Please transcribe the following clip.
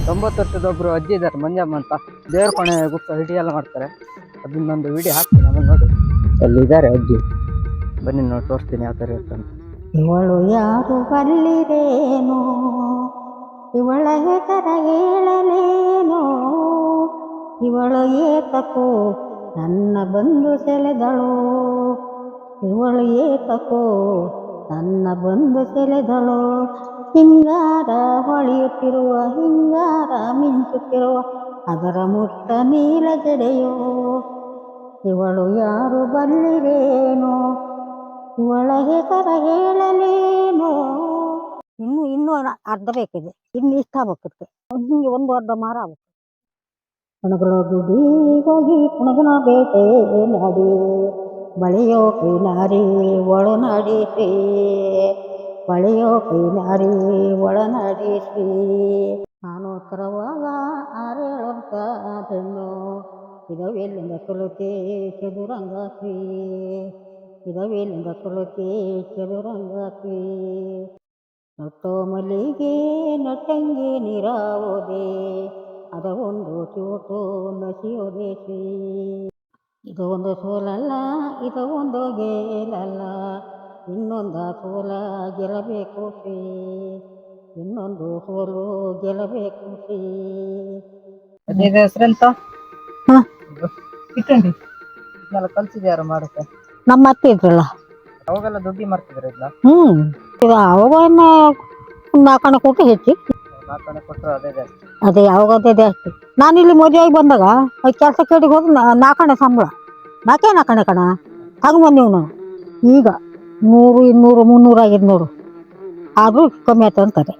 90 ವರ್ಷದ ಒಬ್ರು ಅಜ್ಜಿ ಇದ್ದಾರೆ ಮಂಜಮ್ಮ ಅಂತ. ದೇವ್ರ ಕೊಣೆ ಗುಪ್ತ ಹಿಡಿ ಎಲ್ಲ ಮಾಡ್ತಾರೆ. ಅದನ್ನೊಂದು ವಿಡಿಯೋ ಹಾಕ್ತೀನಿ, ಆಮೇಲೆ ನೋಡಿ. ಅಲ್ಲಿದ್ದಾರೆ ಅಜ್ಜಿ, ಬನ್ನಿ ನೋಡಿ ತೋರಿಸ್ತೀನಿ ಯಾವ ಥರ ಇರ್ತಂತ. ಇವಳು ಯಾರು ಬಲ್ಲಿರೇನೋ, ಇವಳ ಹೆಸರ ಹೇಳಲೇನೋ, ಇವಳು ಏತಕೋ ನನ್ನ ಬಂದು ಸೆಳೆದಳು, ಇವಳು ಏತಕೋ ನನ್ನ ಬಂದು ಸೆಳೆದಳು. ಹಿಂಗಾರ ಹೊಳೆಯುತ್ತಿರುವ, ಹಿಂಗಾರ ಮಿಂಚುತ್ತಿರುವ, ಅದರ ಮುಟ್ಟ ನೀಲ ಜಡೆಯೋ. ಇವಳು ಯಾರು ಬಲ್ಲಿರೇನೋ, ಇವಳ ಹೆಸರ ಹೇಳಲೇನೋ. ಇನ್ನೂ ಅರ್ಧ ಬೇಕಿದೆ, ಇನ್ನು ಇಷ್ಟ ಆಗ್ಬೇಕಕ್ಕೆ. ಹಿಂಗೆ ಒಂದು ಅರ್ಧ ಮಾರ ಆಗ್ಬೇಕು. ಪುಣಗಲ ಗುಡಿ ಹೋಗಿ ಪುಣಗನ ಬೇಟೆ ನಾಡಿ, ಬಳೆಯೋ ಕೈಲಾರಿ ಒಳನಾಡಿಸಿ, ಬಳೆಯೋ ಕೈಲಾರಿ ಒಳನಾಡಿಸಿ. ನಾನು ತರುವಾಗ ಆರೇಳಂತ ಹೆಣ್ಣು, ಇದವೆಲ್ಲಿಂದ ಸುಲುತೆ ಚದುರಂಗಾಸಿ, ಇದವೆಲ್ಲಿಂದ ಸುಲುತೆ ಚದುರಂಗಾಸಿ. ನೊಟ್ಟೋ ಮಲ್ಲಿಗೆ ನಟ್ಟಂಗೆ ನೀರಾವೋದೆ, ಅದ ಒಂದು ಚೂಟು ನಸಿಯೋದೇಸಿ. ಇದು ಒಂದು ಸೋಲಲ್ಲ, ಇದು ಒಂದು ಗೆಲಲ್ಲ, ಇನ್ನೊಂದು ಸೋಲ ಗೆಲ್ಲಬೇಕು ಶ್ರೀ, ಇನ್ನೊಂದು ಸೋಲು ಗೆಲ್ಲಬೇಕು ಶ್ರೀ. ಅಜ್ಜಿದ ಹೆಸರೆಂತ? ಇಟ್ಟಂಡಿ ಇದನ್ನೆಲ್ಲ ಕಲ್ಸಿದ್ಯಾರು ಮಾಡುತ್ತೆ? ನಮ್ಮ ಅತ್ತೆ ಇದ್ರಲ್ಲ, ಅವಾಗೆಲ್ಲ ದುಡ್ಡಿ ಮಾಡ್ತಿದ್ರು ಇಲ್ಲ? ಇದು ಅವಾಗ 4 ಕೊಟ್ಟು ಹೆಚ್ಚಿ, 4 ಕೊಟ್ಟರು ಅದೇ ಜಾಸ್ತಿ. ಅದೇ ಯಾವಾಗ ಅದೇ ಜಾಸ್ತಿ. ನಾನಿಲ್ಲಿ ಮದುವೆಯಾಗಿ ಬಂದಾಗ ಕೆಲಸ ಕೇಳಿಗೆ ಹೋದ್ರೆ 4 ಸಂಬಳ, 4 ಕಣ ಹಂಗೆ ಬಂದೀವಿ ನಾವು. ಈಗ 100, 200, 300 ಆಗಿದ್ದು ನೋಡು, ಆದರೂ ಕಮ್ಮಿ ಆಯ್ತು ಅಂತಾರೆ.